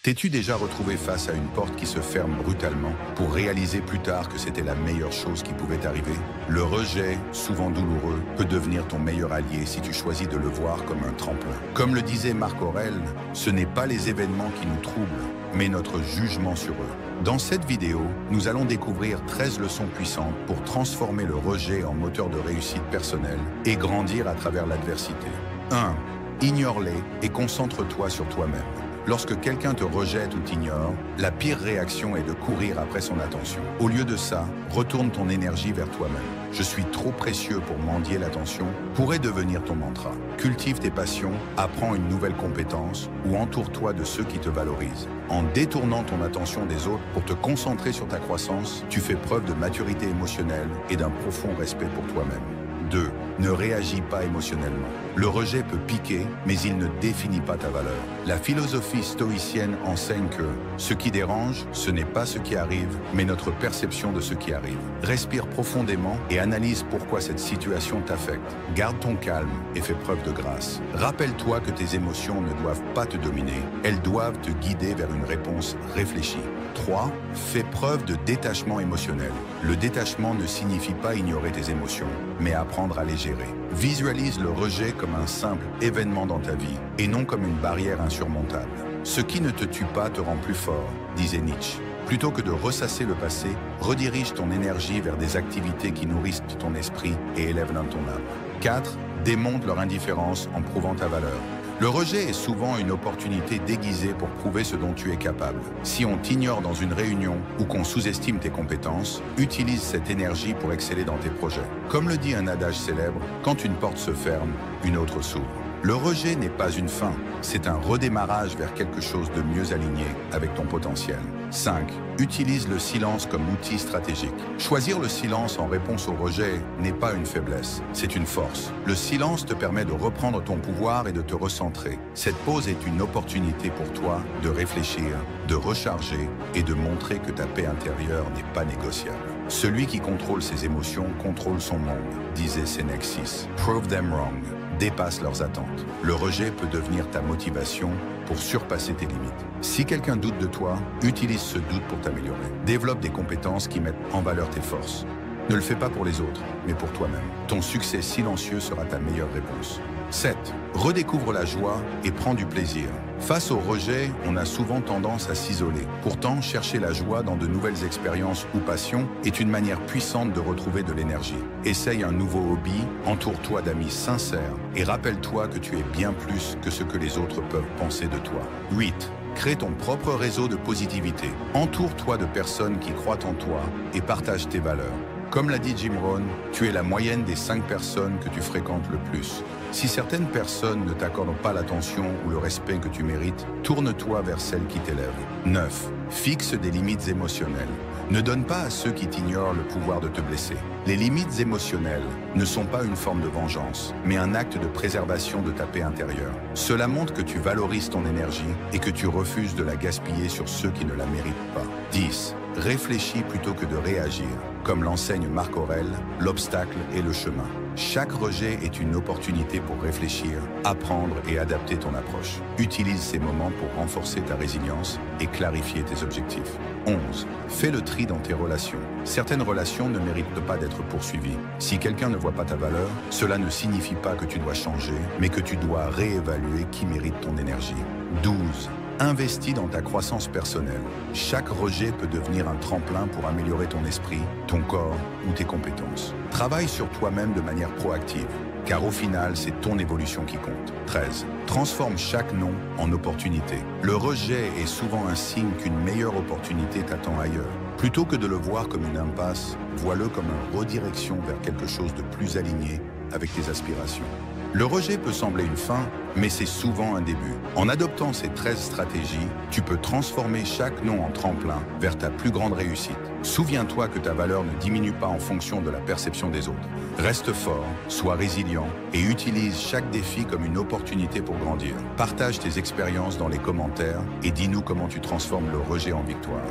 T'es-tu déjà retrouvé face à une porte qui se ferme brutalement pour réaliser plus tard que c'était la meilleure chose qui pouvait arriver? Le rejet, souvent douloureux, peut devenir ton meilleur allié si tu choisis de le voir comme un tremplin. Comme le disait Marc Aurèle, ce n'est pas les événements qui nous troublent, mais notre jugement sur eux. Dans cette vidéo, nous allons découvrir 13 leçons puissantes pour transformer le rejet en moteur de réussite personnelle et grandir à travers l'adversité. 1. Ignore-les et concentre-toi sur toi-même. Lorsque quelqu'un te rejette ou t'ignore, la pire réaction est de courir après son attention. Au lieu de ça, retourne ton énergie vers toi-même. Je suis trop précieux pour mendier l'attention pourrait devenir ton mantra. Cultive tes passions, apprends une nouvelle compétence ou entoure-toi de ceux qui te valorisent. En détournant ton attention des autres pour te concentrer sur ta croissance, tu fais preuve de maturité émotionnelle et d'un profond respect pour toi-même. 2. Ne réagis pas émotionnellement. Le rejet peut piquer, mais il ne définit pas ta valeur. La philosophie stoïcienne enseigne que ce qui dérange, ce n'est pas ce qui arrive, mais notre perception de ce qui arrive. Respire profondément et analyse pourquoi cette situation t'affecte. Garde ton calme et fais preuve de grâce. Rappelle-toi que tes émotions ne doivent pas te dominer, elles doivent te guider vers une réponse réfléchie. 3. Fais preuve de détachement émotionnel. Le détachement ne signifie pas ignorer tes émotions, mais apprendre à les gérer. Visualise le rejet comme un simple événement dans ta vie et non comme une barrière insurmontable. Ce qui ne te tue pas te rend plus fort, disait Nietzsche. Plutôt que de ressasser le passé, redirige ton énergie vers des activités qui nourrissent ton esprit et élèvent ton âme. 4. Démontre leur indifférence en prouvant ta valeur. Le rejet est souvent une opportunité déguisée pour prouver ce dont tu es capable. Si on t'ignore dans une réunion ou qu'on sous-estime tes compétences, utilise cette énergie pour exceller dans tes projets. Comme le dit un adage célèbre, quand une porte se ferme, une autre s'ouvre. Le rejet n'est pas une fin, c'est un redémarrage vers quelque chose de mieux aligné avec ton potentiel. 5. Utilise le silence comme outil stratégique. Choisir le silence en réponse au rejet n'est pas une faiblesse, c'est une force. Le silence te permet de reprendre ton pouvoir et de te recentrer. Cette pause est une opportunité pour toi de réfléchir, de recharger et de montrer que ta paix intérieure n'est pas négociable. Celui qui contrôle ses émotions contrôle son monde, disait Sénèque 6. Prove them wrong. Dépasse leurs attentes. Le rejet peut devenir ta motivation pour surpasser tes limites. Si quelqu'un doute de toi, utilise ce doute pour t'améliorer. Développe des compétences qui mettent en valeur tes forces. Ne le fais pas pour les autres, mais pour toi-même. Ton succès silencieux sera ta meilleure réponse. 7. Redécouvre la joie et prends du plaisir. Face au rejet, on a souvent tendance à s'isoler. Pourtant, chercher la joie dans de nouvelles expériences ou passions est une manière puissante de retrouver de l'énergie. Essaye un nouveau hobby, entoure-toi d'amis sincères et rappelle-toi que tu es bien plus que ce que les autres peuvent penser de toi. 8. Crée ton propre réseau de positivité. Entoure-toi de personnes qui croient en toi et partagent tes valeurs. Comme l'a dit Jim Rohn, tu es la moyenne des 5 personnes que tu fréquentes le plus. Si certaines personnes ne t'accordent pas l'attention ou le respect que tu mérites, tourne-toi vers celles qui t'élèvent. 9. Fixe des limites émotionnelles. Ne donne pas à ceux qui t'ignorent le pouvoir de te blesser. Les limites émotionnelles ne sont pas une forme de vengeance, mais un acte de préservation de ta paix intérieure. Cela montre que tu valorises ton énergie et que tu refuses de la gaspiller sur ceux qui ne la méritent pas. 10. Réfléchis plutôt que de réagir. Comme l'enseigne Marc Aurèle, l'obstacle est le chemin. Chaque rejet est une opportunité pour réfléchir, apprendre et adapter ton approche. Utilise ces moments pour renforcer ta résilience et clarifier tes objectifs. 11. Fais le tri dans tes relations. Certaines relations ne méritent pas d'être poursuivies. Si quelqu'un ne voit pas ta valeur, cela ne signifie pas que tu dois changer, mais que tu dois réévaluer qui mérite ton énergie. 12. Investis dans ta croissance personnelle. Chaque rejet peut devenir un tremplin pour améliorer ton esprit, ton corps ou tes compétences. Travaille sur toi-même de manière proactive, car au final, c'est ton évolution qui compte. 13. Transforme chaque non en opportunité. Le rejet est souvent un signe qu'une meilleure opportunité t'attend ailleurs. Plutôt que de le voir comme une impasse, vois-le comme une redirection vers quelque chose de plus aligné avec tes aspirations. Le rejet peut sembler une fin, mais c'est souvent un début. En adoptant ces 13 stratégies, tu peux transformer chaque non en tremplin vers ta plus grande réussite. Souviens-toi que ta valeur ne diminue pas en fonction de la perception des autres. Reste fort, sois résilient et utilise chaque défi comme une opportunité pour grandir. Partage tes expériences dans les commentaires et dis-nous comment tu transformes le rejet en victoire.